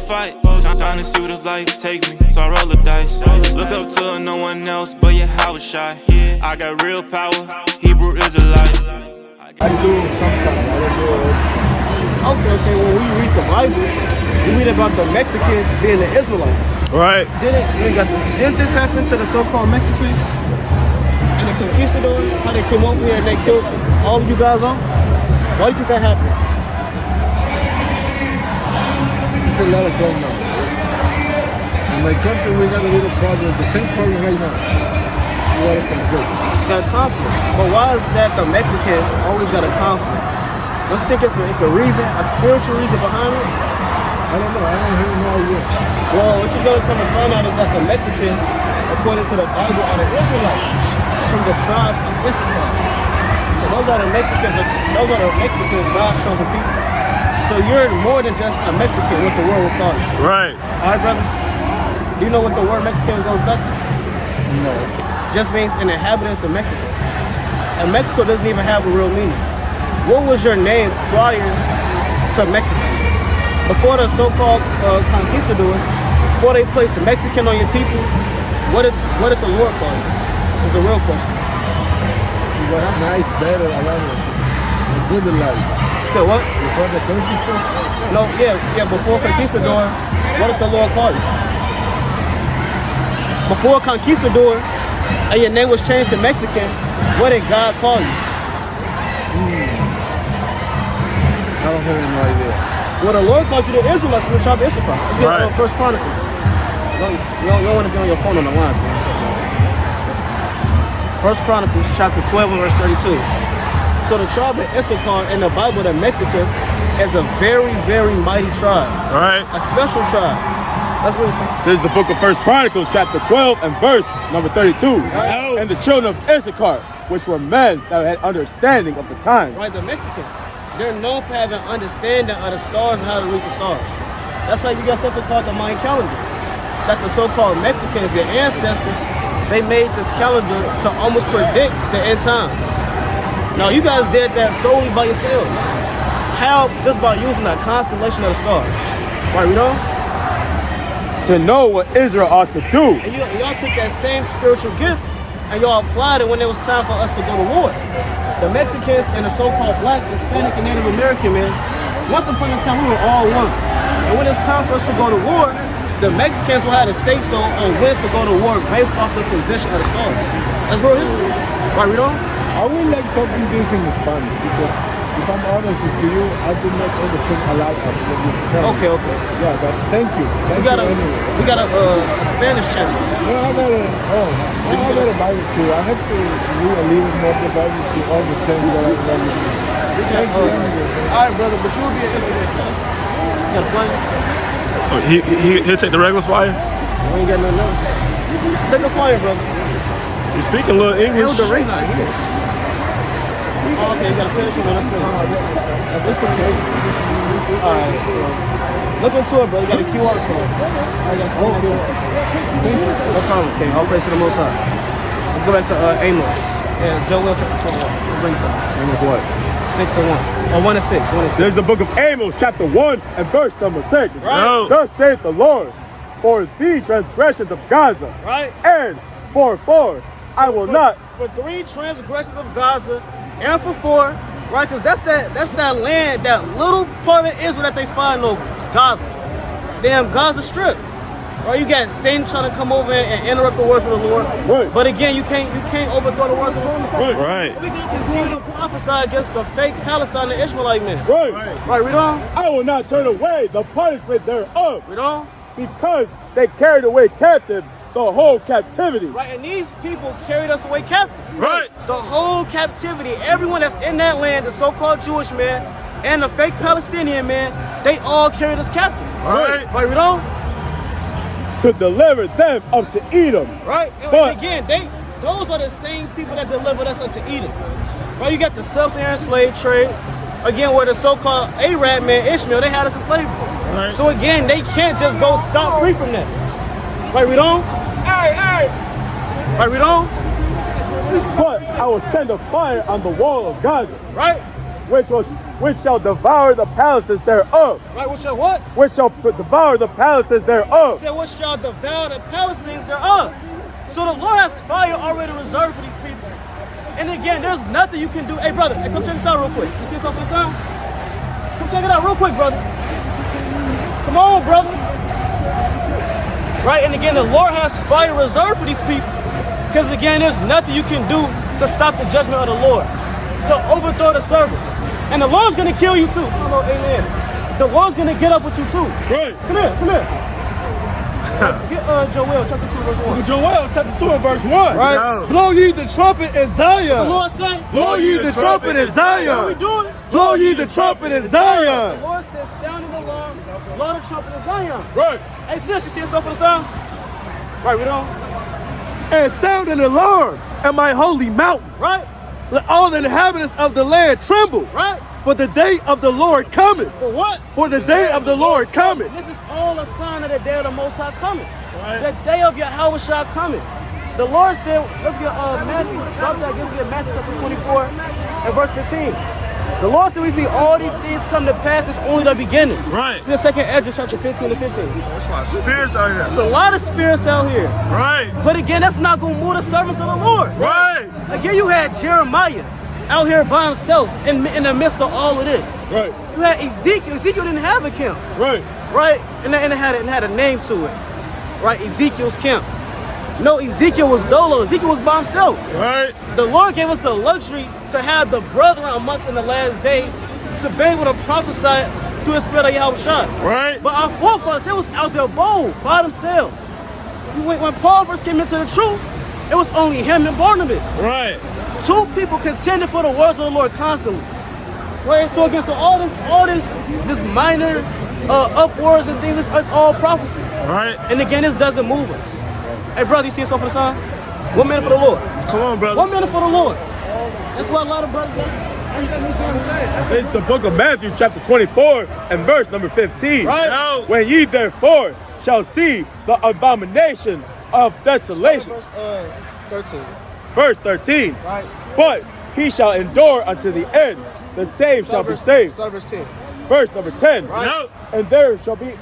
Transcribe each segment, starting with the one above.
fight. Trying to see where this life take me, so I roll the dice. Look up to no one else, but yeah, I was shy. I got real power, Hebrew Israelite. I do sometimes, I don't do it. Okay, when we read the Bible, we read about the Mexicans being the Israelites. Right. Didn't this happen to the so-called Mexicans and the conquistadors? How they came over here and they killed all of you guys off? Why do you think that happened? There's a lot of going on. In my country, we got a little problem, the same problem right now. We got a conflict. Got conflict. But why is that the Mexicans always got a conflict? Don't you think it's a reason, a spiritual reason behind it? I don't know. I don't have no idea. Well, what you're going to come to find out is that the Mexicans, according to the Bible, are the Israelites from the tribe of Issachar. So those are the Mexicans. Those are the Mexicans, God's chosen people. So you're more than just a Mexican, what the world will call you. Right. All right, brother. Do you know what the word Mexican goes back to? No. Just means an inhabitant of Mexico. And Mexico doesn't even have a real meaning. What was your name prior to Mexico? Before the so-called conquistadors, before they placed a Mexican on your people, what did the Lord call you? Is the real question. You got nice, better, I love it. A good life. So what? Before the conquistador? No, yeah, before conquistador, what did the Lord call you? Before conquistador, and your name was changed to Mexican, what did God call you? I don't have no idea. Well, the Lord called you the Israelites from the tribe of Issachar. Let's get Right. First Chronicles. You don't want to be on your phone on the line, man. First Chronicles, chapter 12 and verse 32. So the tribe of Issachar in the Bible, the Mexicans, is a very, very mighty tribe. Right. A special tribe. Let's read this. This is the book of First Chronicles, chapter 12 and verse number 32. Right. And the children of Issachar, which were men that had understanding of the times. Right, the Mexicans. They're known for having understanding of the stars and how to read the stars. That's how you got something called the Mayan calendar. That the so-called Mexicans, their ancestors, they made this calendar to almost predict the end times. Now, you guys did that solely by yourselves. How? Just by using a constellation of the stars. Right, we know? To know what Israel ought to do. And y'all took that same spiritual gift and y'all applied it when it was time for us to go to war. The Mexicans and the so-called Black, Hispanic, and Native American men, once upon a time we were all one. And when it's time for us to go to war, the Mexicans will have to say so on when to go to war based off the position of the stars. That's real history. Right, we don't? I would like talking this in Spanish because if I'm honest with you, I do not understand a lot of what you're telling. Okay. Yeah, but thank you. We got a Spanish channel. No, I got a Bible too. I have to read a little more of the Bible to understand what I'm doing. Thank you. All right, brother, but you'll be an Israelite. You got a flyer? Oh, he'll take the regular flyer? We ain't got nothing else. Take the flyer, brother. You speak a little English? The ring not here. Oh, okay, you got a finish one. Let's finish. That's it. All right. Look into it, bro. You got a QR code. I got some No problem, okay. All praise to the Most High. Let's go back to Amos. Yeah, Joel 21. Let's bring this up. Amos what? 6 and 1. Or 1 and 6. 1 and 6. This is the book of Amos, chapter 1 and verse number 6. Right. Thus saith the Lord, for the transgressions of Gaza, Right. and for I will not. For 3 transgressions of Gaza, and for 4, right? Because that's that land, that little part of Israel that they find over. It's Gaza. Damn Gaza Strip. Right? You got Satan trying to come over and interrupt the words of the Lord. Right. But again, you can't overthrow the words of the Lord. Right. We can continue to prophesy against the fake Palestine and Ishmaelite men. Right. Right, we don't? I will not turn away the punishment thereof, We don't? because they carried away captive the whole captivity. Right, and these people carried us away captive. Right. The whole captivity, everyone that's in that land, the so-called Jewish man and the fake Palestinian man, they all carried us captive. Right. Right, we don't? To deliver them up to Edom. Right? But- And again, those are the same people that delivered us unto Edom. Right? You got the sub-Saharan slave trade. Again, where the so-called Arab man, Ishmael, they had us in slavery. Right. So again, they can't just go scot-free from that. Right, we don't? Right, we don't? But I will send a fire on the wall of Gaza. Right? which shall devour the palaces thereof. Right, which shall what? Which shall devour the palaces thereof. It said, which shall devour the Palestinians thereof. So the Lord has fire already reserved for these people. And again, there's nothing you can do. Hey, brother, hey, come check this out real quick. You see something for the sound? Come check it out real quick, brother. Come on, brother. Right, and again, the Lord has fire reserved for these people. Because again, there's nothing you can do to stop the judgment of the Lord, to overthrow the servants. And the Lord's going to kill you too. Amen. The Lord's going to get up with you too. Right. Come here. Get Joel chapter 2 verse 1. Joel chapter 2 and verse 1. Right. No. Blow ye the trumpet in Zion. The Lord say, Blow ye the trumpet in what are we Zion. doing? Blow ye the trumpet in The Zion. Lord says, sounding the alarm, blow the trumpet in Zion. Right. Hey sis, you see yourself for the sound? Right, read on. And sound an alarm at my holy mountain. Right, Let all the inhabitants of the land tremble. right. For the day of the Lord cometh. For what? For the day of the Lord cometh. This is all a sign of the day of the Most High coming. Right. The day of Yahweh shall coming. The Lord said, let's get Matthew, drop that, let's get Matthew chapter 24 and verse 15. The Lord said we see all these things come to pass, it's only the beginning. Right. See the second Esdras chapter 15 to 15. There's a lot of spirits out There's here. a lot of spirits out here. Right. But again, that's not going to move the servants of the Lord. Right. Again, you had Jeremiah out here by himself in the midst of all of this. Right. You had Ezekiel. Ezekiel didn't have a camp. Right. Right? And it had a name to it. Right? Ezekiel's camp. No, Ezekiel was dolo. Ezekiel was by himself. Right. The Lord gave us the luxury to have the brethren amongst in the last days to be able to prophesy through the spirit of Yahweh Shai. Right. But our forefathers, they was out there bold by themselves. When Paul first came into the truth, it was only him and Barnabas. Right. Two people contending for the words of the Lord constantly. Right? So again, so all this minor upwards and things, it's all prophecy. Right. And again, this doesn't move us. Hey brother, you see yourself for the sign? 1 minute for the Lord. Come on, brother. 1 minute for the Lord. That's what a lot of brothers got. It's the book of Matthew, chapter 24, and verse number 15. Right? No. When ye therefore shall see the abomination of desolation. Verse 13. Verse 13. Right? But he shall endure unto the end. The saved shall be saved. Start verse 10. Verse number 10. Right. No. And there shall be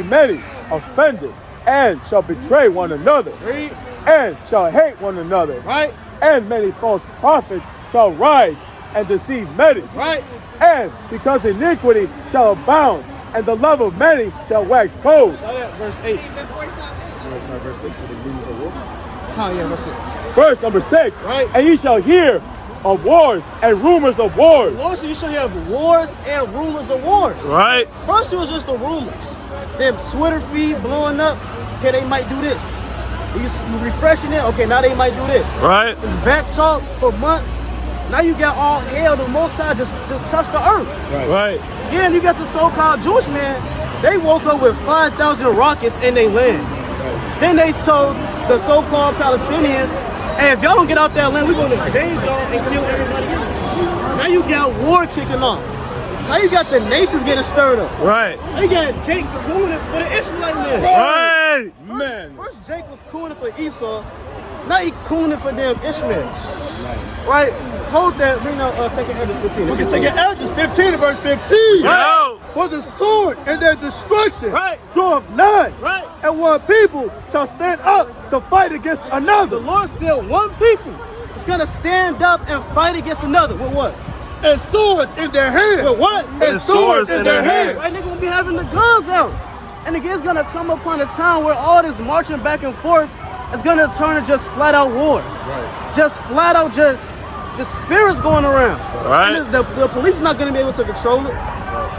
many offended, and shall betray one another, Read. and shall hate one another. Right? And many false prophets shall rise and deceive many. Right? And because iniquity shall abound, and the love of many shall wax cold. Start at verse 8. Verse 6 for the rumors of war. Yeah, verse 6. Verse number 6. Right. And ye shall hear of wars and rumors of wars. Lord said you should hear of wars and rumors of wars. Right. First it was just the rumors. Then Twitter feed blowing up. Okay, they might do this. You refreshing it. Okay, now they might do this. Right. It's back talk for months. Now you got all hell. The Most High just touched the earth. Right. Again, you got the so-called Jewish man. They woke up with 5,000 rockets in their land. Then they told the so-called Palestinians, hey, if y'all don't get out that land, we're going to invade y'all and kill everybody else. Now you got war kicking off. Now you got the nations getting stirred up. Right. You got Jake cooning for the Ishmaelite man. Right. Man. First Jake was cooning for Esau. Now he cooning for them Ishmael. Right? Hold that. Read now second Esdras 15. Okay, second Esdras 15 and verse 15. No. For the sword and their destruction Right. draweth nigh. Right? And one people shall stand up to fight against The another. Lord said one people is going to stand up and fight against another. With what? And swords in their hands. With what? And swords in their hands. Right, they're gonna be having the guns out. And again, it's gonna come upon a time where all this marching back and forth is gonna turn to just flat out war. Right. Just flat out just spirits going around. Right. And the police is not gonna be able to control it.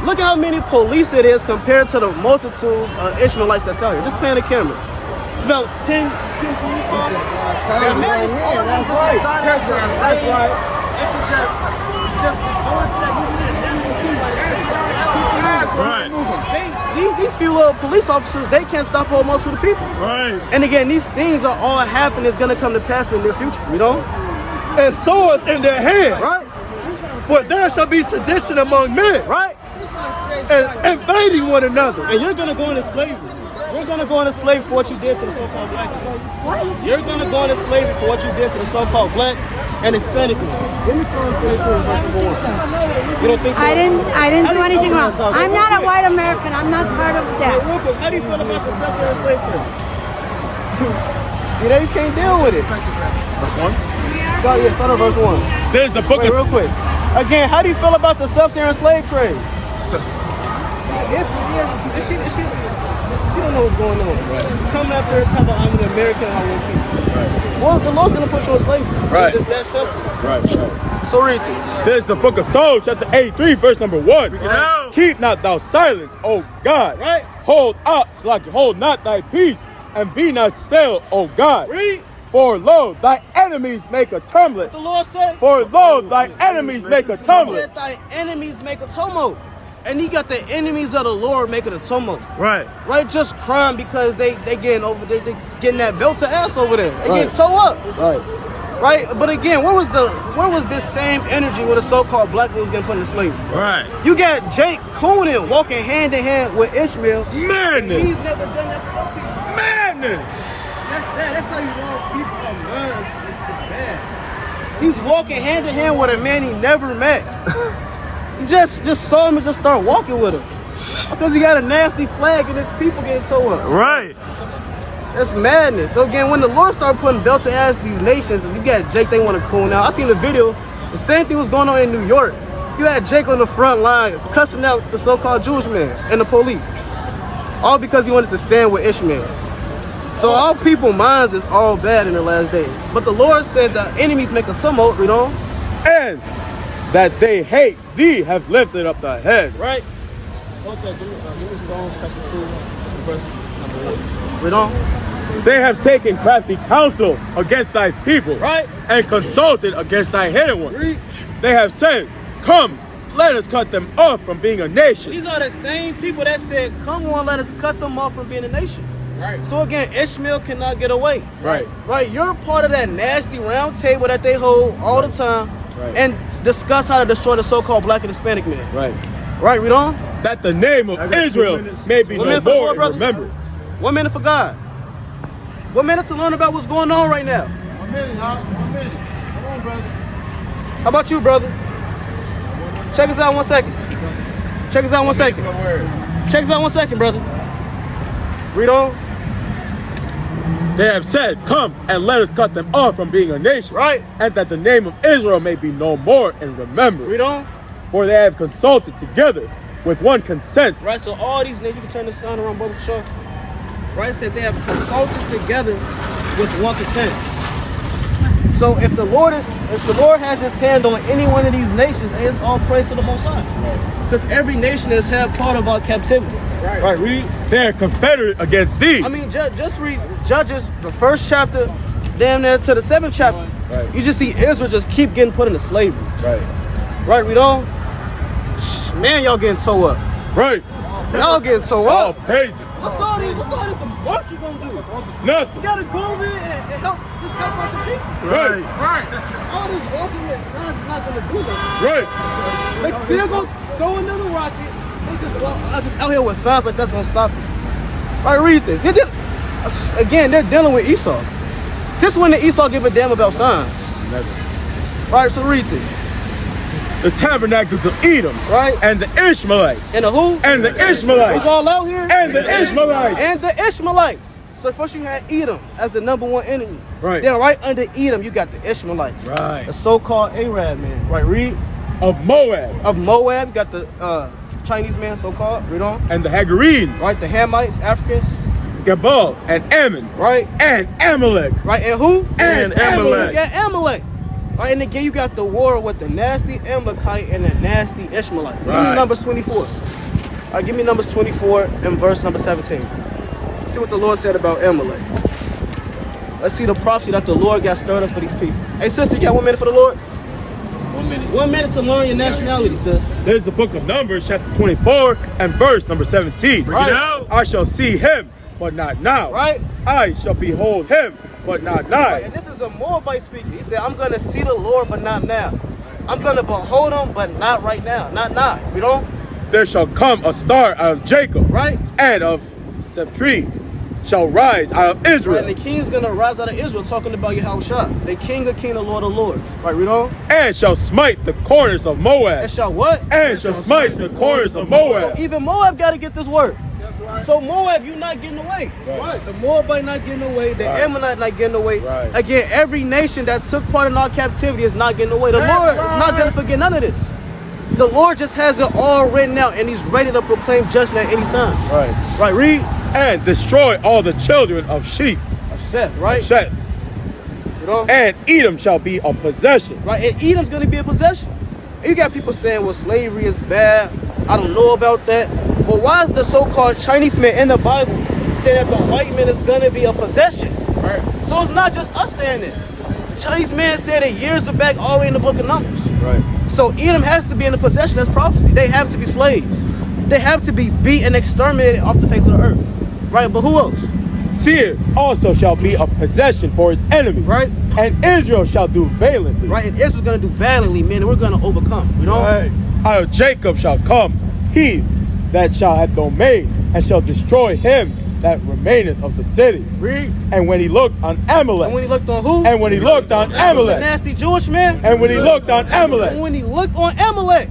Look at how many police it is compared to the multitudes of Ishmaelites that's out here. Just pan the camera. It's about 10 police cars. Imagine all of them just decided to That's right. and to just it's going to that natural Israelite state. Right. These few little police officers, they can't stop a whole multitude of people. Right. And again, these things are all happening. It's gonna come to pass in the near future. You know? And swords in their hands. Right? For there shall be sedition among men. Right? And invading one another. And you're gonna go into slavery. You're gonna go into slavery for what you did to the so-called black people. What? You're gonna go into slavery for what you did to the so-called black and Hispanic people. Give me some slavery verse number 1. You don't think so? I didn't do anything wrong. Talk. I'm not a white American. I'm not part of Hey, that. real quick, how do you feel about the substance slave trade? See, they can't deal with it. Verse 1. Start at verse 1. There's the book Wait, of real quick. Again, how do you feel about the sub-Saharan slave trade? She don't know what's going on. Right. She coming up there talking about I'm an American, I want people. Right. Well, the Lord's gonna put you in slavery. Right. It's that simple. Right. So read this. There's the book of Psalms, chapter 83, verse number 1. Keep not thou silence, O God. Right. Hold not thy peace, and be not still, O God. Read. For lo, thy enemies make a tumult. The Lord said. For lo, thy enemies make a He tumult. said thy enemies make a tumult. And you got the enemies of the Lord making a tumult. Right. Right, just crying because they getting over there, they getting that belt to ass over there. They getting toe up. Right. Right? But again, where was this same energy where the so-called black man was getting put into slavery? Right. You got Jake Coonan walking hand in hand with Ishmael. Madness. He's never done that for other people. Madness. That's sad. That's how you know people are nuts. It's bad. He's walking hand in hand with a man he never met. You just saw him and just start walking with him. Because he got a nasty flag and his people getting toe up. Right. That's madness. So again, when the Lord started putting belt to ass these nations, you got Jake, they want to cool now. I seen the video. The same thing was going on in New York. You had Jake on the front line cussing out the so-called Jewish man and the police. All because he wanted to stand with Ishmael. So all people's minds is all bad in the last days. But the Lord said the enemies make a tumult, you know? And that they hate thee have lifted up thy head. Right? Okay, give me Psalms chapter 2, verse number 1. Read on. They have taken crafty counsel against thy people. Right? And consulted against thy hidden ones. Read. They have said, come, let us cut them off from being a nation. These are the same people that said, come on, let us cut them off from being a nation. Right. So again, Ishmael cannot get away. Right. Right. You're part of that nasty round table that they hold all the time and discuss how to destroy the so-called black and Hispanic man. Right. Right, read on. That the name of Israel may be no more in remembrance. 1 minute for God. 1 minute to learn about what's going on right now. 1 minute, huh? 1 minute. Come on, brother. How about you, brother? Check us out 1 second. Check us out 1 second. Check us out 1 second, brother. Read on. They have said, come and let us cut them off from being a nation. Right. And that the name of Israel may be no more in remembrance. Read on. For they have consulted together with one consent. Right, so all these niggas, you can turn the sun around, brother Shaw. Right, said they have consulted together with one consent. So if the Lord has his hand on any one of these nations, it's all praise to the Most High. Because every nation has had part of our captivity. Right, read. They are confederate against thee. I mean, just read Judges, the 1st chapter, damn near to the 7th chapter. Right. You just see Israel just keep getting put into slavery. Right. Right, read on. Man, y'all getting toe up. Right. Y'all getting toe All up. praises. What's all this work you gonna do? Nothing. You gotta go over there and help out your people. Right. All this walking with sons is not gonna do that. Right. They still gonna throw another rocket. They just out here with sons like that's gonna stop it. All right, read this. Again, they're dealing with Esau. Since when did Esau give a damn about sons? Never. All right, so read this. The tabernacles of Edom. Right. And the Ishmaelites. And the who? And the Ishmaelites. Who's all out here? And the Ishmaelites. And the Ishmaelites. So first you had Edom as the #1 enemy. Right. Then right under Edom, you got the Ishmaelites. Right. The so-called Arab man. Right, read. Of Moab. Of Moab, you got the Chinese man, so-called. Read on. And the Hagarenes. Right, the Hamites, Africans. Gebal and Ammon. Right. And Amalek. Right, and who? And Amalek. You got Amalek. Right, and again, you got the war with the nasty Amalekite and the nasty Ishmaelite. Give me Numbers 24. All right, give me Numbers 24 and verse number 17. Let's see what the Lord said about Amalek. Let's see the prophecy that the Lord got stirred up for these people. Hey, sister, you got 1 minute for the Lord? 1 minute. 1 minute to learn your nationality, sis. There's the book of Numbers, chapter 24, and verse number 17. Right. I shall see him, but not now. Right. I shall behold him, but not now. Right, and this is a Moabite speaker. He said, I'm going to see the Lord, but not now. I'm going to behold him, but not right now. Not now. You know? There shall come a star out of Jacob. Right. And of Septree. shall rise out of Israel. Right, and the king's gonna rise out of Israel, talking about Yahushua. The king of kings, the Lord of lords. Right, read on. And shall smite the corners of Moab. And shall what? And shall smite the corners of Moab. So even Moab got to get this word. So Moab, you not getting away. Right. The Moabite not getting away. The Ammonite not getting away. Right. Again, every nation that took part in our captivity is not getting away. The That's Lord right. is not going to forget none of this. The Lord just has it all written out, and He's ready to proclaim judgment at any time. Right. Right, read. And destroy all the children of sheep. Of Seth, right? Shet. You know? And Edom shall be a possession. Right, and Edom's going to be a possession. And you got people saying, well, slavery is bad. I don't know about that. But why is the so-called Chinese man in the Bible saying that the white man is going to be a possession? Right. So it's not just us saying it. The Chinese man said it years back, all the way in the book of Numbers. Right. So Edom has to be in a possession. That's prophecy. They have to be slaves. They have to be beat and exterminated off the face of the earth. Right, but who else? Seir also shall be a possession for his enemy. Right. And Israel shall do valiantly. Right, and Israel's going to do valiantly, man, and we're going to overcome. You know? Right. Out of Jacob shall come he that shall have domain, and shall destroy him that remaineth of the city. Read. And when he looked on Amalek. And when he looked on who? And when he looked on The Amalek. nasty Jewish man. And when he looked on Amalek. And when he looked on Amalek.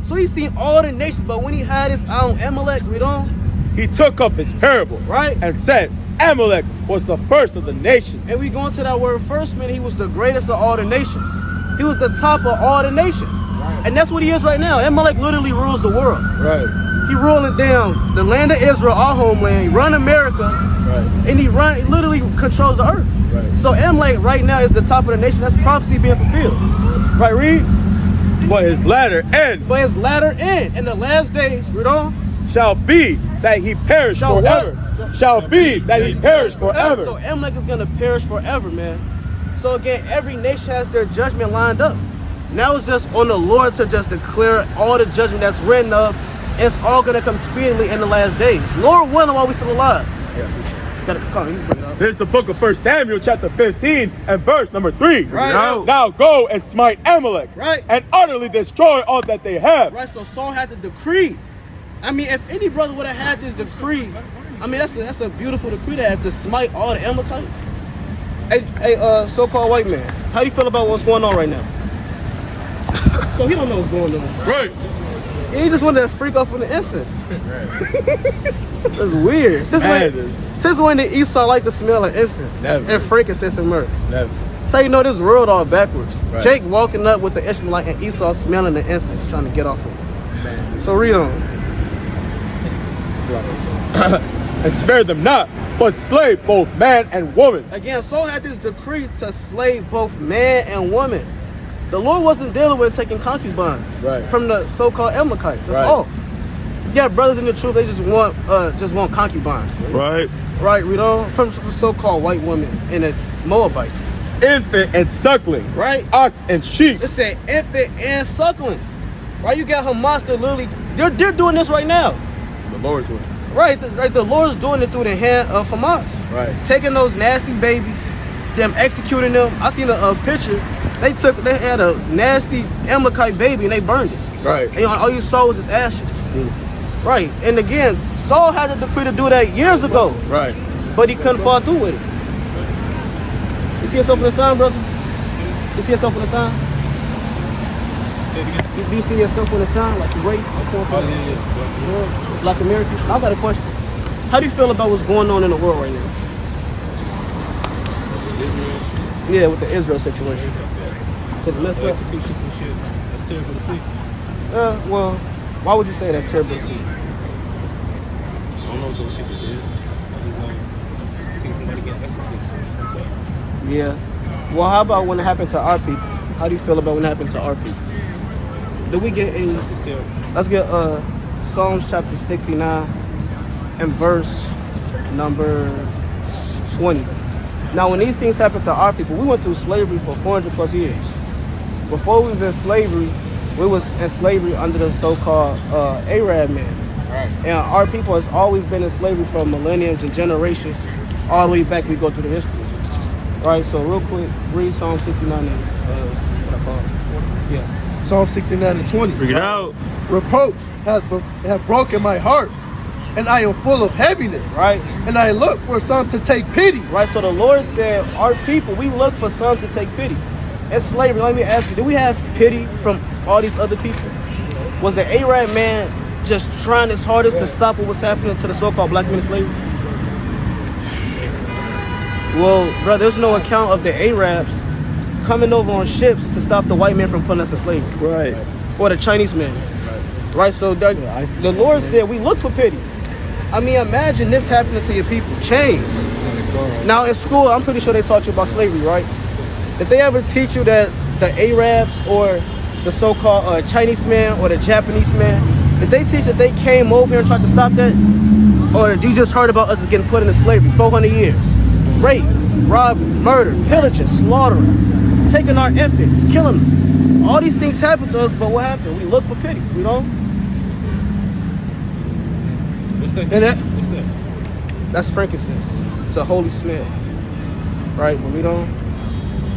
So he seen all the nations, but when he had his eye on Amalek, read on. He took up his parable. Right. And said, Amalek was the first of the nations. And we go into that word first, man. He was the greatest of all the nations. He was the top of all the nations. Right. And that's what he is right now. Amalek literally rules the world. Right. He ruling down the land of Israel, our homeland. He run America. Right. And he literally controls the earth. Right. So Amalek right now is the top of the nation. That's prophecy being fulfilled. Right, read. But his latter end But his latter end, in the last days, read on. shall be that he perish Shall forever. Shall be that he perish forever. So Amalek is going to perish forever, man. So again, every nation has their judgment lined up. Now it's just on the Lord to just declare all the judgment that's written of. And it's all going to come speedily in the last days. Lord willing, while we're still alive. Yeah. Gotta come, you bring it up. Here's the book of 1 Samuel chapter 15 and verse number 3. Right. Now go and smite Amalek. Right. And utterly destroy all that they have. Right, so Saul had to decree. I mean, if any brother would have had this decree, I mean, that's a beautiful decree to have, to smite all the Amalekites. Hey, so-called white man, how do you feel about what's going on right now? So he don't know what's going on. Right. He just wanted to freak off on the incense. That's weird. Since when did Esau like the smell of incense? Never. And frankincense and myrrh? Never. That's how you know this world all backwards. Right. Jake walking up with the Ishmaelite and Esau smelling the incense, trying to get off of him. Man. So read on. And spare them not, but slay both man and woman. Again, Saul had this decree to slay both man and woman. The Lord wasn't dealing with taking concubines Right. from the so-called Amalekites. That's Right. all. You got brothers in the truth, they just want concubines. Right. Right, read on. From so-called white women and the Moabites. Infant and suckling. Right? Ox and sheep. It said infant and sucklings. Right? You got Hamas, they're doing this right now. The Lord's will. Right, the Lord's doing it through the hand of Hamas. Right. Taking those nasty babies, them executing them. I seen a picture. They had a nasty Amalekite baby and they burned it. Right. And all you saw was just ashes. Right. And again, Saul had the decree to do that years ago, Right. but he couldn't follow through with it. You see yourself in the sign, brother? You see yourself in the sign? Do you see yourself in the sign, like the race? Like America? I got a question. How do you feel about what's going on in the world right now? Yeah, with the Israel situation. So the messed up. Executions and shit. That's terrible to see. Well, why would you say that's terrible to see? I don't know what those people did. I just know seeing somebody get executed. Yeah. Well, how about when it happened to our people? How do you feel about when it happened to our people? Do we get any? That's just terrible. Let's get Psalms chapter 69 and verse number 20. Now, when these things happened to our people, we went through slavery for 400 plus years. Before we was in slavery, we was in slavery under the so-called Arab man. Right. And our people has always been in slavery for millenniums and generations, all the way back. We go through the history. Right. So real quick, read Psalm 69 and what I call it. Yeah. Psalm 69 and 20. Bring it out. Reproach hath broken my heart, and I am full of heaviness. Right. And I look for some to take pity. Right, so the Lord said, our people, we look for some to take pity. In slavery, let me ask you, do we have pity from all these other people? Was the Arab man just trying his hardest to stop what was happening to the so-called black men in slavery? Well, bro, there's no account of the Arabs coming over on ships to stop the white men from putting us in slavery. Right. Or the Chinese men. Right, so the Lord said, we look for pity. I mean, imagine this happening to your people. Chains. Now, in school, I'm pretty sure they taught you about slavery, right? If they ever teach you that the Arabs or the so-called Chinese man or the Japanese man, if they teach that they came over here and tried to stop that, or you just heard about us getting put into slavery 400 years, rape, robbery, murder, pillaging, slaughtering, taking our infants, killing them. All these things happen to us, but what happened? We look for pity, you know? What's that? And What's that? That's frankincense. It's a holy smell, right? But we don't.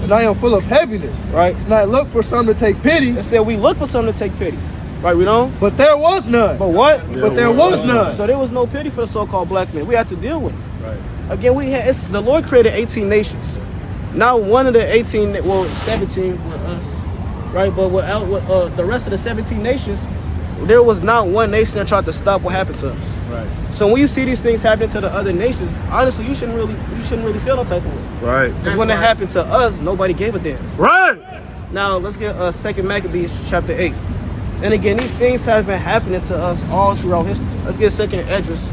And I am full of heaviness. Right. And I look for some to take pity. It said we look for something to take pity. Right, we don't? But there was none. But what? But there was none. So there was no pity for the so-called black men. We have to deal with it. Right. Again, the Lord created 18 nations. Now one of the 18, well, 17 with us, right? But without the rest of the 17 nations, there was not one nation that tried to stop what happened to us. Right. So when you see these things happening to the other nations, honestly, you shouldn't really feel no type of way. Right. Because when it happened to us, nobody gave a damn. Right. Now let's get 2 Maccabees chapter 8. And again, these things have been happening to us all throughout history. Let's get 2 Esdras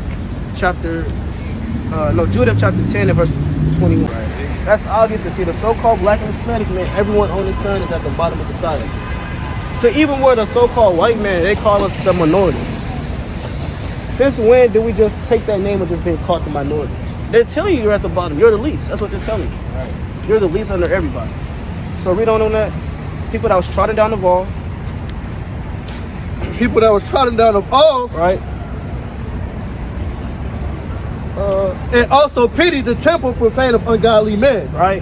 chapter, Judah chapter 10 and verse 21. Right. That's obvious to see the so-called black and Hispanic man, everyone on the sun is at the bottom of society. So even where the so-called white man, they call us the minorities. Since when do we just take that name and just being called the minorities? They're telling you you're at the bottom. You're the least. That's what they're telling you. Right. You're the least under everybody. So read on that. People that was trotting down the wall. People that was trotting down the wall. Right. And also pity the temple profane of ungodly men. Right.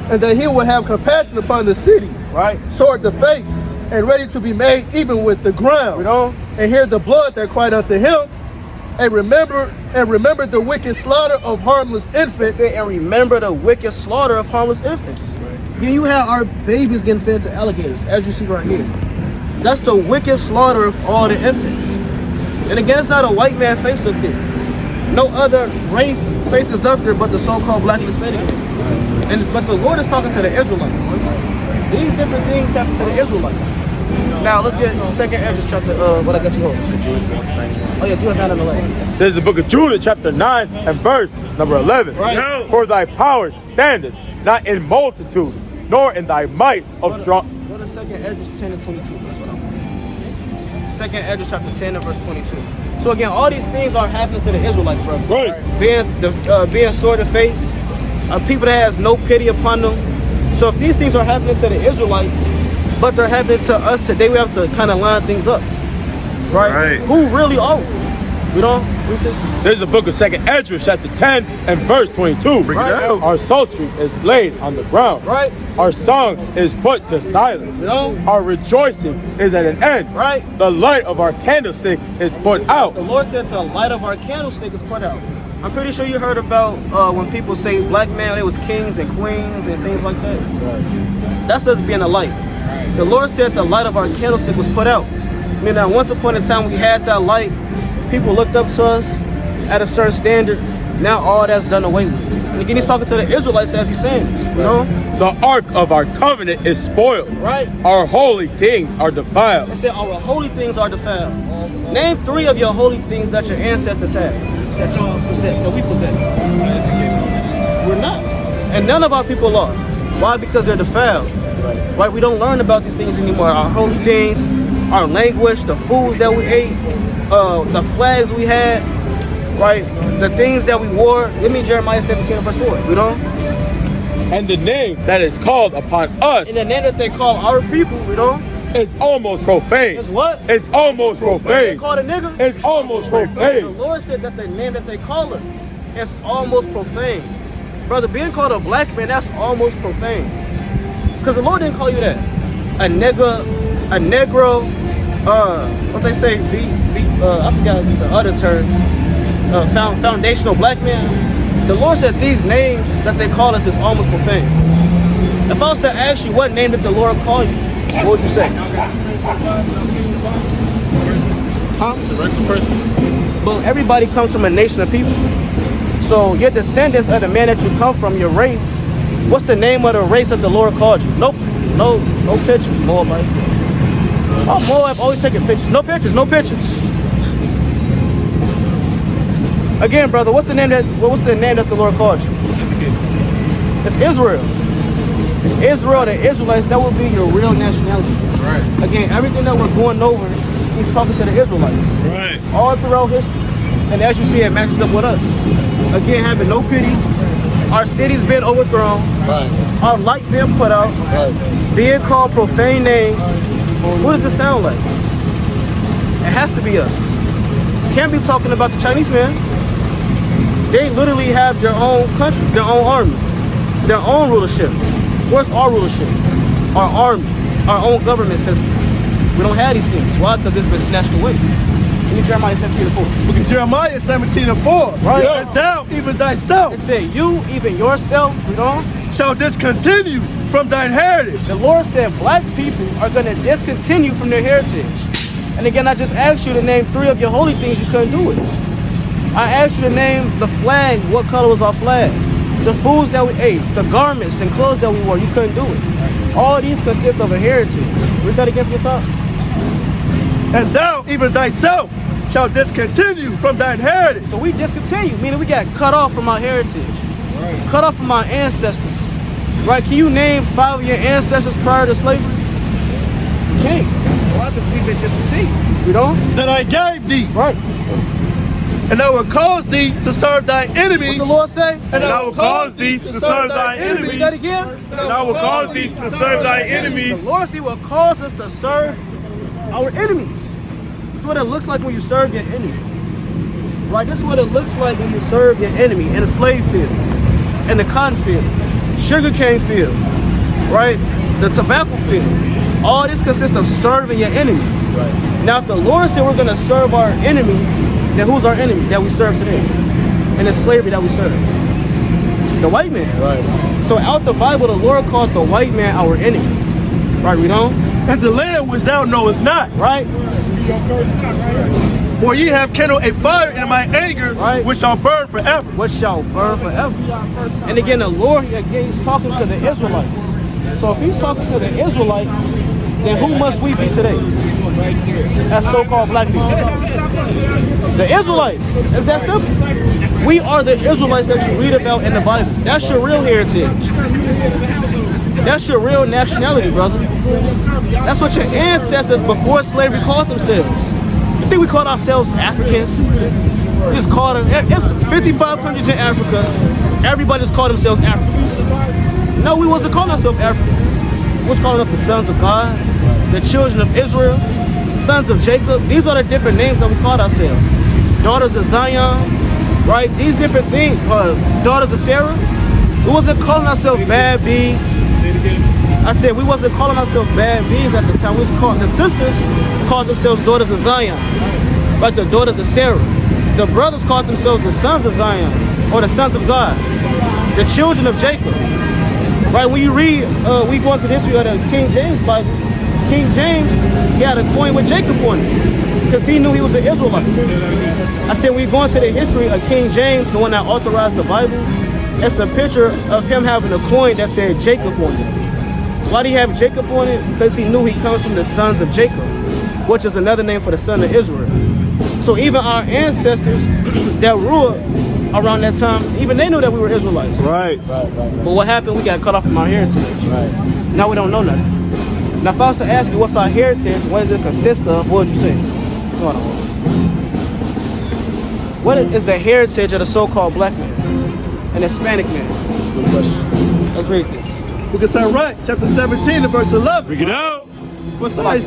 And that he will have compassion upon the city. Right. Sword defaced and ready to be made even with the ground. Read on. And hear the blood that cried unto him. And remember the wicked slaughter of harmless infants. And remember the wicked slaughter of harmless infants. Right. You have our babies getting fed to alligators, as you see right here. That's the wicked slaughter of all the infants. And again, it's not a white man face up there. No other race faces up there but the so-called black and Hispanic. But the Lord is talking to the Israelites. These different things happen to the Israelites. Now let's get 2 Esdras chapter, what I got you hold? Oh yeah, Judah 9 and 11. This is the book of Judah, chapter 9 and verse number 11. Right. For thy power standeth not in multitude, nor in thy might of strong. Go to 2 Esdras 10 and 22. That's what I'm 2 Esdras chapter 10 and verse 22. So again, all these things are happening to the Israelites, bro. Right. Being sword of face, people that has no pity upon them. So if these things are happening to the Israelites, but they're happening to us today, we have to kind of line things up. Right? Who really are we? We don't read this. This is the book of 2 Esdras, chapter 10 and verse 22. Right. Our psaltery is laid on the ground. Right. Our song is put to silence. You know? Our rejoicing is at an end. Right. The light of our candlestick is put out. The Lord said the light of our candlestick is put out. I'm pretty sure you heard about when people say black man, they was kings and queens and things like that. Right. That's us being a light. Right. The Lord said the light of our candlestick was put out. I mean, now once upon a time we had that light, people looked up to us at a certain standard. Now all that's done away with. And again, he's talking to the Israelites as he's saying this, you know? The ark of our covenant is spoiled. Right. Our holy things are defiled. It said our holy things are defiled. Name 3 of your holy things that your ancestors had, that y'all possess, that we possess. We're not. And none of our people are. Why? Because they're defiled. Right? We don't learn about these things anymore. Our holy things, our language, the foods that we ate, the flags we had, right? The things that we wore. Give me Jeremiah 17 verse 4. We don't. And the name that is called upon us, and the name that they call our people, we don't. It's almost profane. It's what? It's almost profane. They called a nigga? It's almost The profane. Lord said that the name that they call us is almost profane. Brother, being called a black man, that's almost profane. Because the Lord didn't call you that. A nigga, a negro, what they say, I forgot the other terms. foundational black man, the Lord said these names that they call us is almost profane. If I was to ask you what name did the Lord call you, what would you say? Huh? It's a regular person. But everybody comes from a nation of people. So your descendants of the man that you come from, your race, what's the name of the race that the Lord called you? Nope. No pictures, Moabite. Oh, Moab always taking pictures. No pictures, no pictures. Again, brother, what's the name that the Lord called you? It's Israel. Israel, the Israelites, that would be your real nationality. Right. Again, everything that we're going over, he's talking to the Israelites. Right. All throughout history. And as you see, it matches up with us. Again, having no pity. Our city's been overthrown. Right. Our light being put out. Right. Being called profane names. What does it sound like? It has to be us. Can't be talking about the Chinese man. They literally have their own country, their own army, their own rulership. Where's our rulership? Our army, our own government system. We don't have these things. Why? Because it's been snatched away. Look at Jeremiah 17:4. Look at Jeremiah 17:4. Right. And thou, even thyself, It said, you, even yourself, you know? shall discontinue from thine heritage. The Lord said black people are going to discontinue from their heritage. And again, I just asked you to name 3 of your holy things. You couldn't do it. I asked you to name the flag. What color was our flag? The foods that we ate, the garments and clothes that we wore. You couldn't do it. All these consist of a heritage. Read that again from the top. And thou, even thyself, shall discontinue from thine heritage. So we discontinue, meaning we got cut off from our heritage. Right. Cut off from our ancestors. Right? Can you name 5 of your ancestors prior to slavery? You can't. Why? Because we've been discontinued. You know? That I gave thee. Right. And I will cause thee to serve thy enemies. What the Lord say? And I will cause thee to serve thy Read enemies. that again. And I will cause thee to serve thy The enemies. Lord said will cause us to serve our enemies. This is what it looks like when you serve your enemy. Right? This is what it looks like when you serve your enemy in a slave field, in the cotton field, sugarcane field, right? The tobacco field. All this consists of serving your enemy. Right. Now, if the Lord said we're going to serve our enemy, then who's our enemy that we serve today? And the slavery that we serve? The white man. Right. So out the Bible, the Lord called the white man our enemy. Right, we don't? And the land which thou knowest not. Right? For ye have kindled a fire in my anger, Right. which shall burn forever. What shall burn forever. And again, the Lord, again, he's talking to the Israelites. So if he's talking to the Israelites, then who must we be today? As so-called black people. The Israelites. It's that simple. We are the Israelites that you read about in the Bible. That's your real heritage. That's your real nationality, brother. That's what your ancestors before slavery called themselves. You think we called ourselves Africans? We just called them, it's 55 countries in Africa. Everybody just called themselves Africans. No, we wasn't calling ourselves Africans. We was calling us the sons of God, the children of Israel, sons of Jacob. These are the different names that we called ourselves. Daughters of Zion, right? These different things, daughters of Sarah. We wasn't calling ourselves bad bees. I said we wasn't calling ourselves bad bees at the time. We was calling, the sisters called themselves daughters of Zion, like the daughters of Sarah. The brothers called themselves the sons of Zion, or the sons of God, the children of Jacob. Right, when you read, we go into the history of the King James Bible. King James, he had a coin with Jacob on it, because he knew he was an Israelite. I said, when we go into the history of King James, the one that authorized the Bible, it's a picture of him having a coin that said Jacob on it. Why did he have Jacob on it? Because he knew he comes from the sons of Jacob, which is another name for the son of Israel. So even our ancestors that ruled around that time, even they knew that we were Israelites. Right. But what happened? We got cut off from our heritage. Right. Now we don't know nothing. Now if I was to ask you what's our heritage, what does it consist of, what would you say? Hold on. What is the heritage of the so-called black man? An Hispanic man? Good question. Let's read this. Book of Sirach, chapter 17 and verse 11. Bring it out. Besides,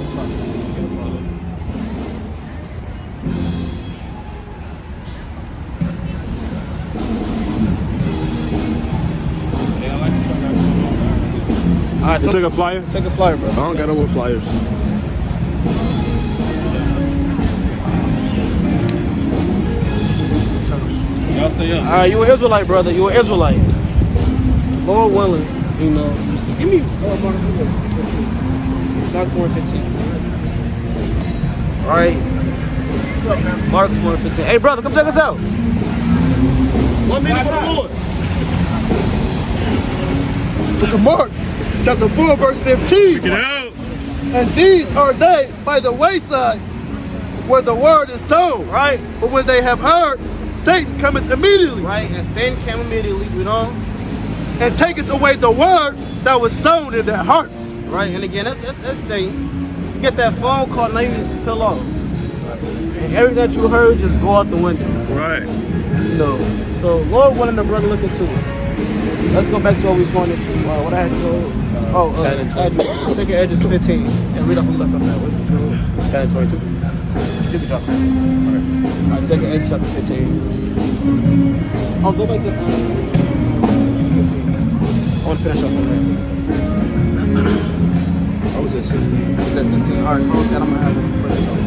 All right, You took a flyer? take a flyer, bro. I don't got no more flyers. stay up. All right, you an Israelite, brother. You an Israelite. Lord willing, you know. Give me Mark 4:15. All right. Mark 4:15. Hey, brother, come check us out. 1 minute for the Lord. Book of Mark, chapter 4, verse 15. Get out. And these are they by the wayside, where the word is sown. Right. But when they have heard, Satan cometh immediately, Right, and Satan came immediately, you know. and taketh away the word that was sown in their hearts. Right, and again, that's Satan. You get that phone call, now you just peel off. And everything that you heard just go out the window. Right. You know. So Lord wanted the brother look into it. Let's go back to what we was going into. What I had to go. Edges, second Edges 15. And read off what we left off that. 10 and 22. You can drop that. Alright, second Edges chapter 15. I'll go back to 15. I want to finish up on that. I was at 16. I was at 16. Alright, then I'm going to have it for this one.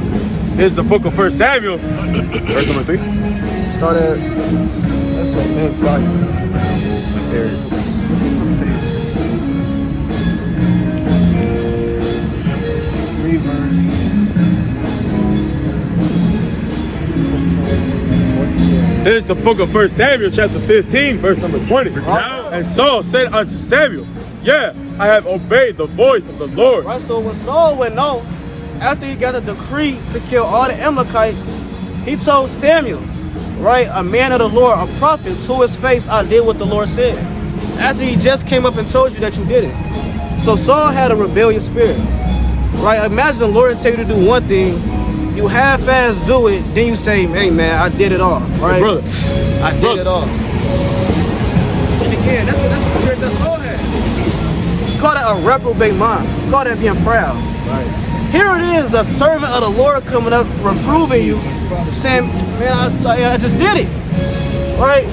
Here's the book of 1 Samuel, verse number 3. Start at, that's a big volume. There. Here's the book of 1 Samuel, chapter 15, verse number 20. And Saul said unto Samuel, yeah, I have obeyed the voice of the Lord. Right, so when Saul went off, after he got a decree to kill all the Amalekites, he told Samuel, right, a man of the Lord, a prophet, to his face, I did what the Lord said. After he just came up and told you that you did it. So Saul had a rebellious spirit. Right, imagine the Lord tell you to do one thing, you half-ass do it, then you say, hey man, I did it all, right? Hey, brother. I did it all. And again, that's the spirit that Saul had. He called it a reprobate mind. He called it being proud. Right. Here it is, the servant of the Lord coming up, reproving you, saying, man, I just did it. Right?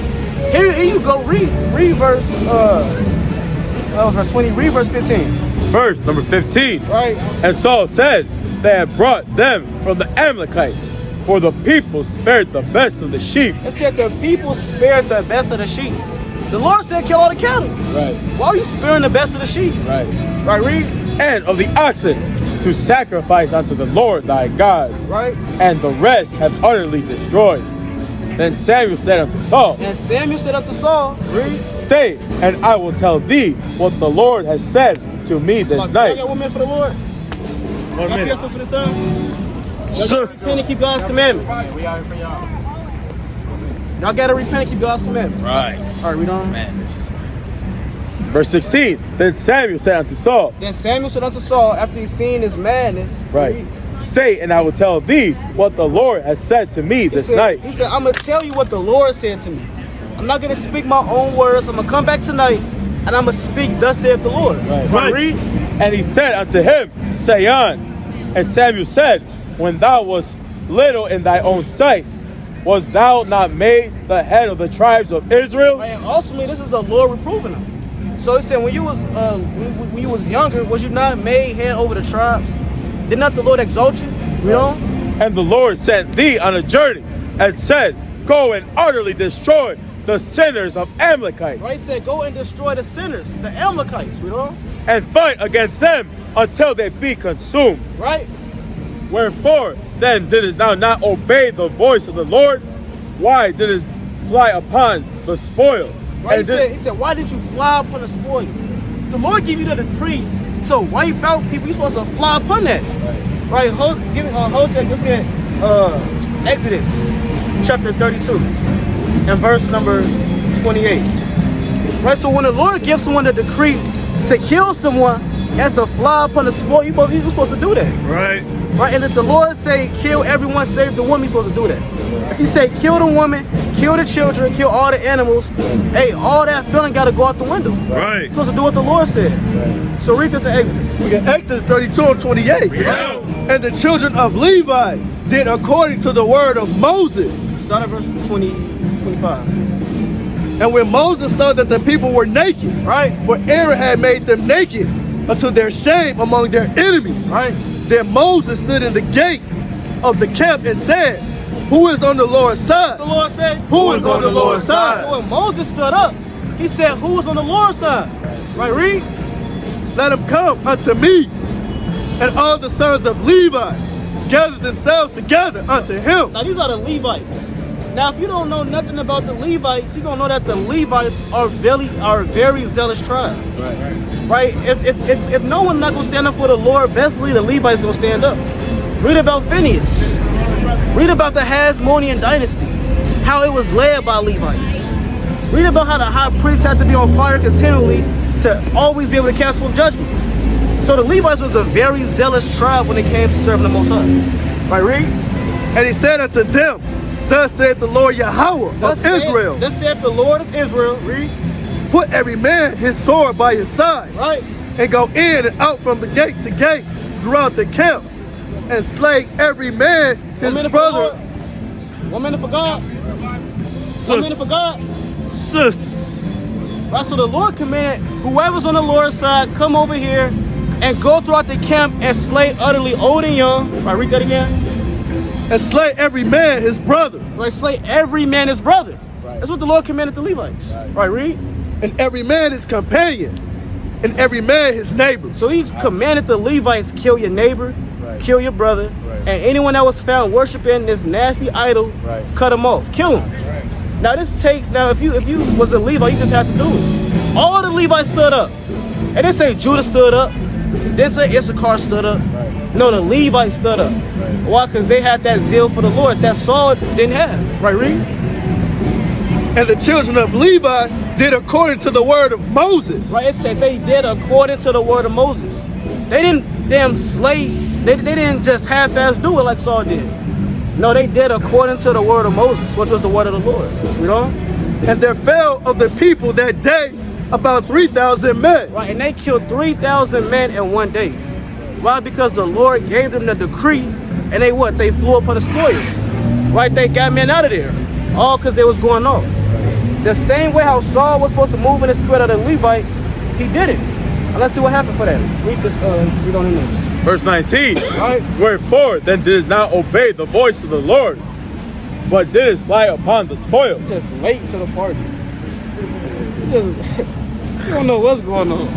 Here you go, read verse, that was verse 20, read verse 15. Verse number 15. Right? And Saul said, they had brought them from the Amalekites, for the people spared the best of the sheep. It said the people spared the best of the sheep. The Lord said kill all the cattle. Right. Why are you sparing the best of the sheep? Right. Right, read. And of the oxen to sacrifice unto the Lord thy God. Right. And the rest have utterly destroyed. Then Samuel said unto Saul, And Samuel said unto Saul, read. stay, and I will tell thee what the Lord has said to me this Y'all night. got 1 minute for the Lord? Y'all see us for the son? Sure. Repent and keep God's commandments. Y'all gotta repent and keep God's commandments. Right. All right, read on. Verse 16. Then Samuel said unto Saul, Then Samuel said unto Saul, after he seen his madness, right, stay, and I will tell thee what the Lord has said to me this night. He said, I'm gonna tell you what the Lord said to me. I'm not gonna speak my own words. I'm gonna come back tonight and I'm gonna speak, thus saith the Lord. Right. Read. And he said unto him, say on. And Samuel said, when thou wast little in thy own sight, was thou not made the head of the tribes of Israel? And ultimately, this is the Lord reproving him. So he said, when you was younger, was you not made head over the tribes? Did not the Lord exalt you? You know? And the Lord sent thee on a journey and said, go and utterly destroy the sinners of Amalekites. Right? He said, go and destroy the sinners, the Amalekites, you know? And fight against them until they be consumed. Right? Wherefore then didst thou not obey the voice of the Lord? Why didst fly upon the spoil? Right? He said, why did you fly upon the spoil? The Lord give you the decree to wipe out people. You're supposed to fly upon that. Right? Hold that. Let's get Exodus chapter 32 and verse number 28. Right? So when the Lord gives someone the decree to kill someone and to fly upon the spoil, you're supposed to do that. Right. Right? And if the Lord say kill everyone, save the woman, you're supposed to do that. If he say kill the woman, kill the children, kill all the animals, hey, all that feeling got to go out the window. Right. You're supposed to do what the Lord said. Right. So read this in Exodus. We got Exodus 32 and 28. Yeah. And the children of Levi did according to the word of Moses. Start at verse 25. And when Moses saw that the people were naked, right? For Aaron had made them naked unto their shame among their enemies. Right. Then Moses stood in the gate of the camp and said, Who is on the Lord's side? The Lord said, Who is on the Lord's side? So when Moses stood up, he said, who is on the Lord's side? Right, read. Let them come unto me. And all the sons of Levi gathered themselves together unto him. Now these are the Levites. Now if you don't know nothing about the Levites, you're gonna know that the Levites are a very zealous tribe. Right? If no one not gonna stand up for the Lord, best believe the Levites gonna stand up. Read about Phineas. Read about the Hasmonean dynasty, how it was led by Levites. Read about how the high priest had to be on fire continually to always be able to cast forth judgment. So the Levites was a very zealous tribe when it came to serving the Most High. Right, read? And he said unto them, thus saith the Lord Yahweh of Israel. Thus saith the Lord of Israel, read. Put every man his sword by his side, Right. and go in and out from the gate to gate throughout the camp, and slay every man his 1 minute brother. for God. 1 minute for God. 1 minute for God. Sister. Right, so the Lord commanded whoever's on the Lord's side, come over here and go throughout the camp and slay utterly old and young. Right, read that again. And slay every man his brother, Right, slay every man his brother. That's what the Lord commanded the Levites. Right, read. and every man his companion, and every man his neighbor. So he commanded the Levites, kill your neighbor, kill your brother, and anyone that was found worshiping this nasty idol, cut him off, kill him. Now this takes, if you was a Levite, you just had to do it. All the Levites stood up. And didn't say Judah stood up. Didn't say Issachar stood up. No, the Levites stood up. Why? Because they had that zeal for the Lord that Saul didn't have. Right, read? And the children of Levi did according to the word of Moses. Right, it said they did according to the word of Moses. They didn't they didn't just half-ass do it like Saul did. No, they did according to the word of Moses, which was the word of the Lord. You know? And there fell of the people that day about 3,000 men. Right, and they killed 3,000 men in one day. Why? Because the Lord gave them the decree, and they what? They flew upon the spoil. Right, they got men out of there. All because they was going off. The same way how Saul was supposed to move in the spirit of the Levites, he did it. And let's see what happened for that. Read this, read on in this. Verse 19. Right. Wherefore then didst not obey the voice of the Lord, but didst fly upon the spoil. Just late to the party. You don't know what's going on.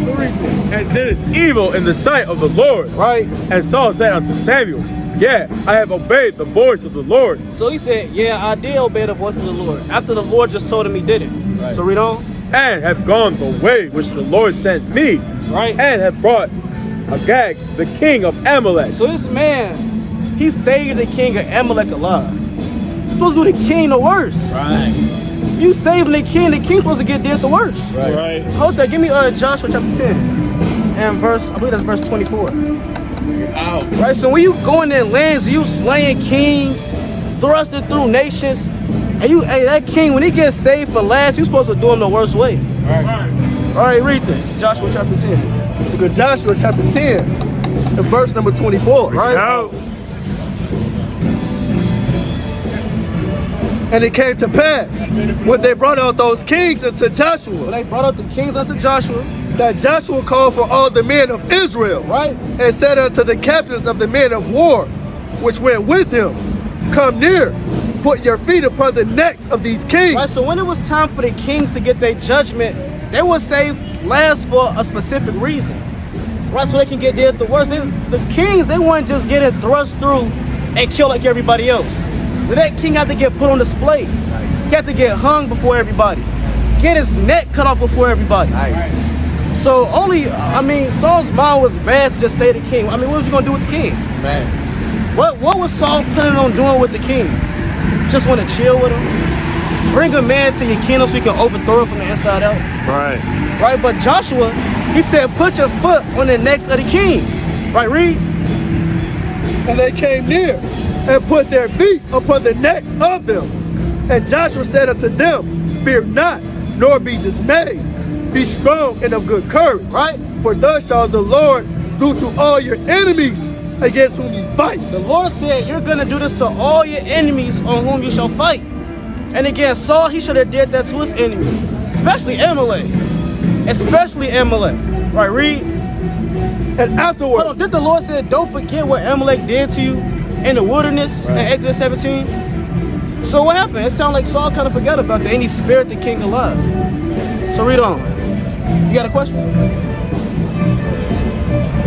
So read this. And didst evil in the sight of the Lord. Right. And Saul said unto Samuel, yeah, I have obeyed the voice of the Lord. So he said, yeah, I did obey the voice of the Lord. After the Lord just told him he did it. Right. So read on. And have gone the way which the Lord sent me. Right. And have brought Agag, the king of Amalek. So this man, he saved the king of Amalek alive. He's supposed to do the king the worst. Right. You saving the king's supposed to get dead the worst. Right. Hold that, give me Joshua chapter 10 and verse, I believe that's verse 24. Out. Right, so when you going in lands, you slaying kings, thrusting through nations, and that king, when he gets saved for last, you supposed to do him the worst way. All right, read this, Joshua chapter 10. Look at Joshua chapter 10, and verse number 24, right? Out. And it came to pass, when they brought out those kings unto Joshua, When they brought up the kings unto Joshua, that Joshua called for all the men of Israel, right? and said unto the captains of the men of war, which went with him, come near, put your feet upon the necks of these kings. Right, so when it was time for the kings to get their judgment, they would save last for a specific reason. Right, so they can get dead the worst. The kings, they weren't just getting thrust through and killed like everybody else. But that king had to get put on display. He had to get hung before everybody. Get his neck cut off before everybody. So Saul's mind was bad to just say the king. I mean, what was he gonna do with the king? Man. What was Saul planning on doing with the king? Just want to chill with him? Bring a man to your kingdom so you can overthrow it from the inside out? Right. Right, but Joshua, he said, put your foot on the necks of the kings. Right, read. And they came near, and put their feet upon the necks of them. And Joshua said unto them, fear not, nor be dismayed. Be strong and of good courage. Right? For thus shall the Lord do to all your enemies against whom you fight. The Lord said, you're going to do this to all your enemies on whom you shall fight. And again, Saul, he should have did that to his enemy, especially Amalek. Especially Amalek. Right, read. And afterward, Hold on, did the Lord say, don't forget what Amalek did to you? in the wilderness in Exodus 17. So what happened? It sounded like Saul kind of forgot about that, and he spared the king alive. So read on. You got a question?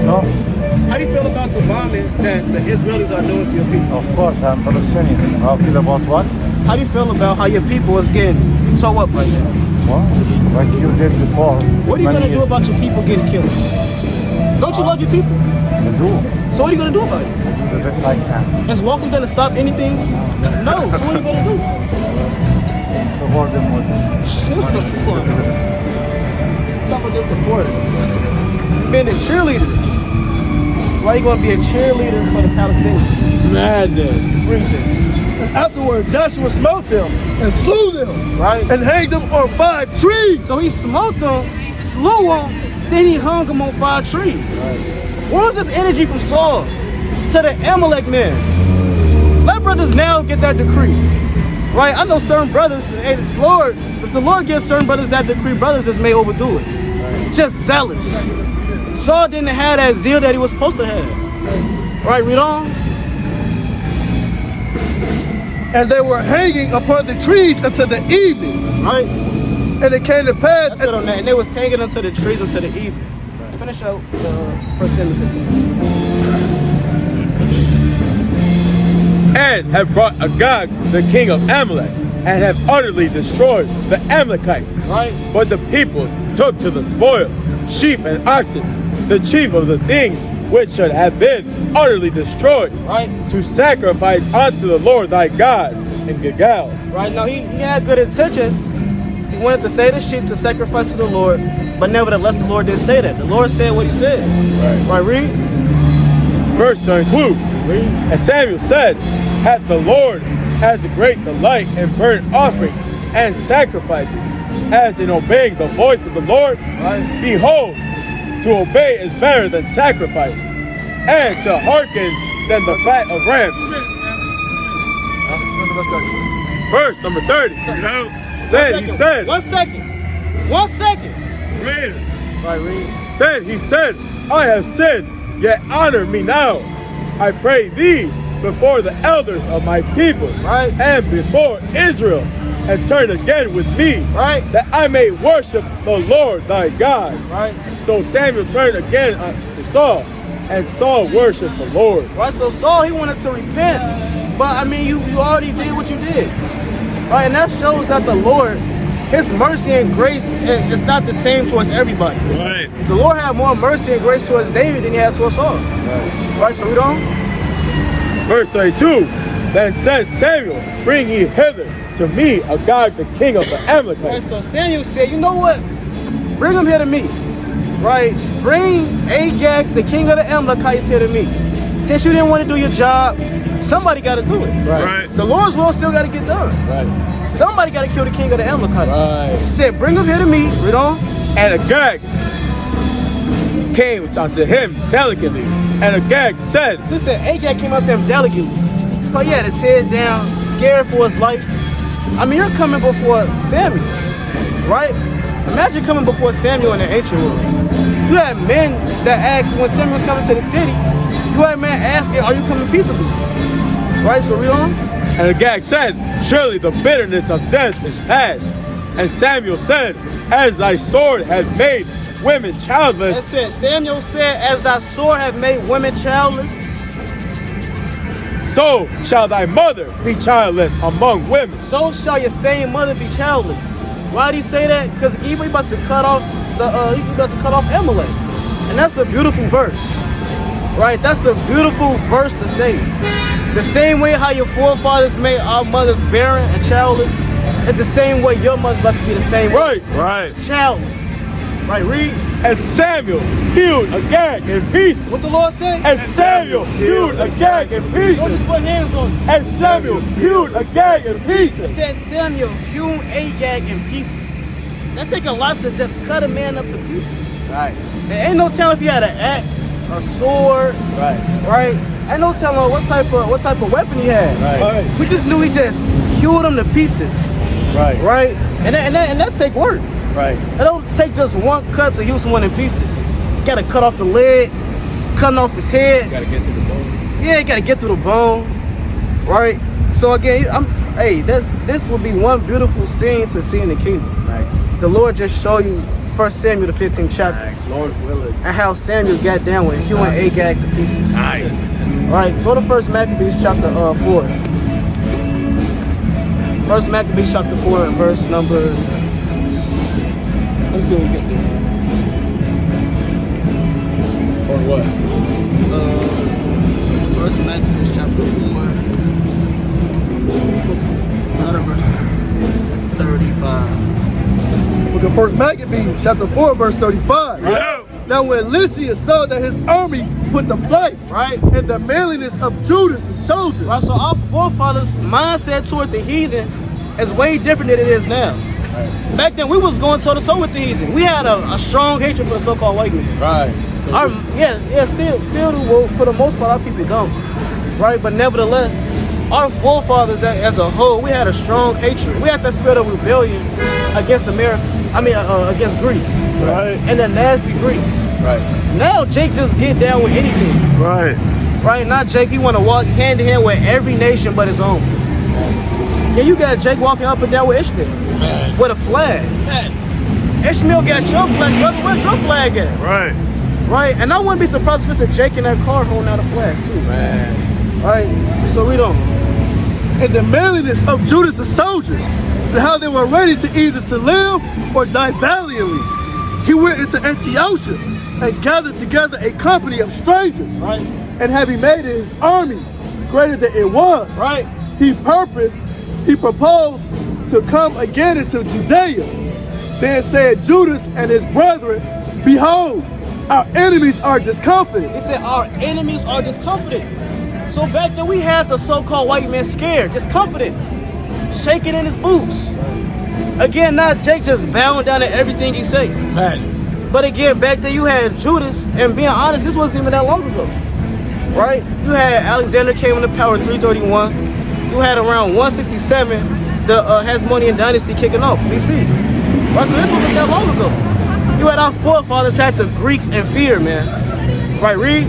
No, How do you feel about the bombing that the Israelis are doing to your people? of course, I'm Palestinian. How feel about what? How do you feel about how your people is getting tore up right now? What? Like you did before. What are you going to do about your people getting killed? Don't you love your people? I do. So what are you going to do about it? I do the best I can. Is walking going to stop anything? No. So what are you going to do? Support them with Talk about just support. Being a cheerleader. Why are you going to be a cheerleader for the Palestinians? Madness. Read this. And afterward, Joshua smote them and slew them, Right? and hanged them on 5 trees. So he smoked them, slew them, then he hung them on 5 trees. Where was this energy from Saul to the Amalek men? Let brothers now get that decree. Right? I know certain brothers, hey, Lord, if the Lord gives certain brothers that decree, brothers just may overdo it. Just zealous. Saul didn't have that zeal that he was supposed to have. Right, read on. And they were hanging upon the trees until the evening. Right? And it came to pass. That's it on that. And they was hanging until the trees until the evening. Finish out 1 Samuel 15. And have brought Agag, the king of Amalek, and have utterly destroyed the Amalekites. Right? But the people took to the spoil, sheep and oxen, the chief of the things which should have been utterly destroyed, Right? to sacrifice unto the Lord thy God in Gilgal. Right? Now he had good intentions. He wanted to save the sheep to sacrifice to the Lord, but nevertheless the Lord didn't say that. The Lord said what he said. Right, read? Verse 22. Read. And Samuel said, hath the Lord has a great delight in burnt offerings and sacrifices, as in obeying the voice of the Lord? Right? Behold, to obey is better than sacrifice, and to hearken than the fat of rams. Verse number 30. Then he said, 1 second. 1 second. read. Right, read. Then he said, I have sinned, yet honor me now, I pray thee, before the elders of my people, Right? and before Israel, and turn again with me, Right? that I may worship the Lord thy God. Right? So Samuel turned again to Saul, and Saul worshiped the Lord. Right? So Saul, he wanted to repent. But I mean, you already did what you did. Right? And that shows that the Lord, his mercy and grace is not the same towards everybody. Right. The Lord had more mercy and grace towards David than he had towards Saul. Right? So read on. Verse 32. Then said Samuel, bring ye hither to me Agag the king of the Right? Amalekites. So Samuel said, you know what? Bring him here to me. Right? Bring Agag, the king of the Amalekites, here to me. Since you didn't want to do your job, somebody got to do it. Right. The Lord's will still got to get done. Right. Somebody got to kill the king of the Amalekites. Right. He said, bring him here to me. Read on. And Agag came unto him delicately. And Agag said, So he said, Agag came out to him delicately. But he had his head down, scared for his life. I mean, you're coming before Samuel, right? Imagine coming before Samuel in the ancient world. You had men that asked when Samuel was coming to the city, you had men asking, are you coming peaceably? Right, so read on. and Agag said, surely the bitterness of death is past. And Samuel said, as thy sword hath made women It childless, said, Samuel said, as thy sword have made women childless, so shall thy mother be childless among women. so shall your same mother be childless. Why did he say that? Because he about to cut off Amalek. And that's a beautiful verse. Right? That's a beautiful verse to say. The same way how your forefathers made our mothers barren and childless, it's the same way your mother's about to be the same way. Right. Childless. Right, read. And Samuel hewed Agag in pieces. What the Lord said? And Samuel hewed Agag in Don't pieces. just put hands on it. And Samuel hewed Agag in It pieces. said Samuel hewn Agag in pieces. That take a lot to just cut a man up to pieces. Right. There ain't no telling if he had an axe, a sword, Right. right? Ain't no telling what type of weapon he had. Right. We just knew he just hewed him to pieces, Right. right? And that take work. Right. It don't take just one cut to hew someone in pieces. You gotta cut off the leg, cutting off his head. Gotta get to the bone. Yeah, you gotta get through the bone, right? So again, this would be one beautiful scene to see in the kingdom. Nice. The Lord just showed you 1 Samuel the 15th chapter. Nice. Lord willing. And how Samuel got down with hewing Agag to pieces. Nice. All right, go to 1 Maccabees chapter 4. 1 Maccabees chapter 4 and verse number. Let me see what we get there. Or what? 1 Maccabees chapter 4. Not verse 35. Look at 1 Maccabees chapter 4, verse 35. Yeah. Now when Lysias saw that his army put to flight, Right? and the manliness of Judas is chosen, Right, so our forefathers' mindset toward the heathen is way different than it is now. Right. Back then, we was going toe-to-toe with the heathen. We had a strong hatred for the so-called white man. Right. Still do, for the most part, our people don't. Right, but nevertheless, our forefathers as a whole, we had a strong hatred. We had that spirit of rebellion against America. Against Greece. Right. And the nasty Greeks. Right. Now Jake just get down with anything. Right. Right? Not Jake, he want to walk hand in hand with every nation but his own. Yeah, you got Jake walking up and down with Ishmael. Man. With a flag. Man. Ishmael got your flag, brother. Where's your flag at? Right. Right? And I wouldn't be surprised if it's a Jake in that car holding out a flag too. Man. Right? So we don't. and the manliness of Judas' soldiers, and how they were ready to either to live or die valiantly. He went into Antiochia and gathered together a company of strangers. Right. And having made his army greater than it was, Right. he proposed to come again into Judea. Then said Judas and his brethren, behold, our enemies are discomfited. He said our enemies are discomfited. So back then we had the so-called white man scared, discomfited, shaking in his boots. Again, not Jake just bowing down to everything he say. Madness. But again, back then you had Judas, and being honest, this wasn't even that long ago. Right? You had Alexander came into power in 331. You had around 167 the Hasmonean dynasty kicking off, BC. Right, so this wasn't that long ago. You had our forefathers had the Greeks in fear, man. Right, read.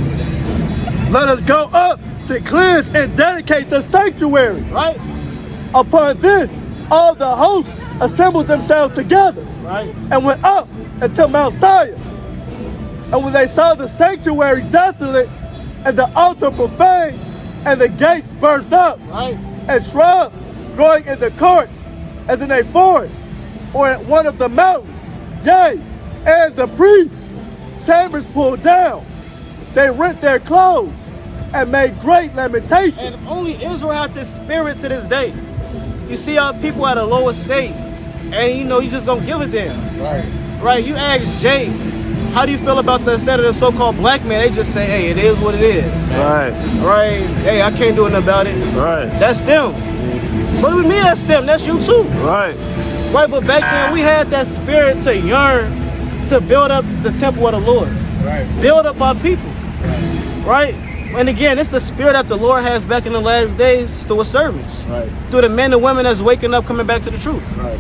Let us go up to cleanse and dedicate the sanctuary. Right? Upon this, all the hosts assembled themselves together, Right. and went up until Mount Zion. And when they saw the sanctuary desolate, and the altar profaned, and the gates burnt up, Right. and shrubs growing in the courts, as in a forest, or at one of the mountains, yea, and the priests' chambers pulled down, they rent their clothes, and made great lamentation. And only Israel had this spirit to this day. You see our people at a low estate, and you know, you just don't give a damn. Right. Right? You ask Jay, how do you feel about the state of the so-called black man? They just say, hey, it is what it is. Right. Right? Hey, I can't do nothing about it. Right. That's them. What do we mean that's them? That's you too. Right. Right? But back then we had that spirit to yearn to build up the temple of the Lord. Right. Build up our people. Right? And again, it's the spirit that the Lord has back in the last days through his servants. Right. Through the men and women that's waking up, coming back to the truth. Right.